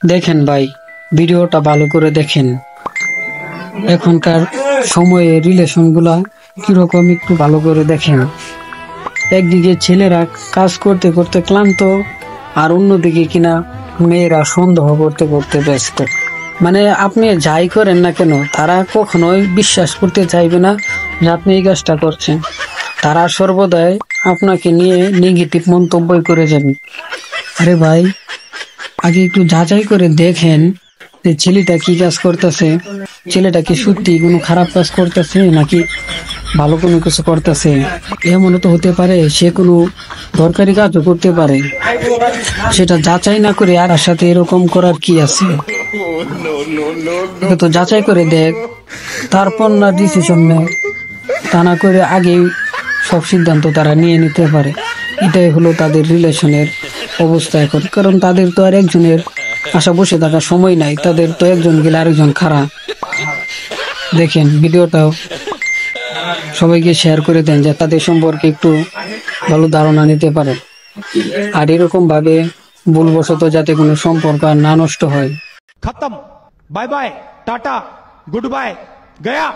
দেখেন ভাই, ভিডিওটা ভালো করে দেখেন। এখনকার সময়ে রিলেশন গুলা কিরকম একটু ভালো করে দেখেন। একদিকে ছেলেরা কাজ করতে করতে ক্লান্ত, আর অন্যদিকে কিনা মেয়েরা সন্দেহ করতে করতে ব্যস্ত। মানে আপনি যাই করেন না কেন, তারা কখনোই বিশ্বাস করতে চাইবে না যে আপনি এই কাজটা করছেন। তারা সর্বদাই আপনাকে নিয়ে নেগেটিভ মন্তব্য করে যাবে। আরে ভাই, আগে একটু যাচাই করে দেখেন যে ছেলেটা কি কাজ করতেছে, ছেলেটা কি সত্যি কোনো খারাপ কাজ করতেছে নাকি ভালো কোনো কিছু করতেছে। এমনও তো হতে পারে সে কোনো দরকারি কাজও করতে পারে। সেটা যাচাই না করে আর সাথে এরকম করার কি আছে? এটা তো যাচাই করে দেখ, তারপর না ডিসিশন নেয়। তা না করে আগেই সব সিদ্ধান্ত তারা নিয়ে নিতে পারে। এটাই হলো তাদের রিলেশনের অবস্থা এখন। কারণ তাদের তো আর একজনের আশা বসে থাকার সময় নাই, তাদের তো একজন গেলে আরেকজন খারাপ। দেখেন ভিডিওটাও সবাইকে শেয়ার করে দেন, যে তাদের সম্পর্কে একটু ভালো ধারণা নিতে পারে। আর এরকম ভাবে ভুলবশত যাতে কোনো সম্পর্ক আর না নষ্ট হয়। खत्म। Bye bye, tata, good bye, गया।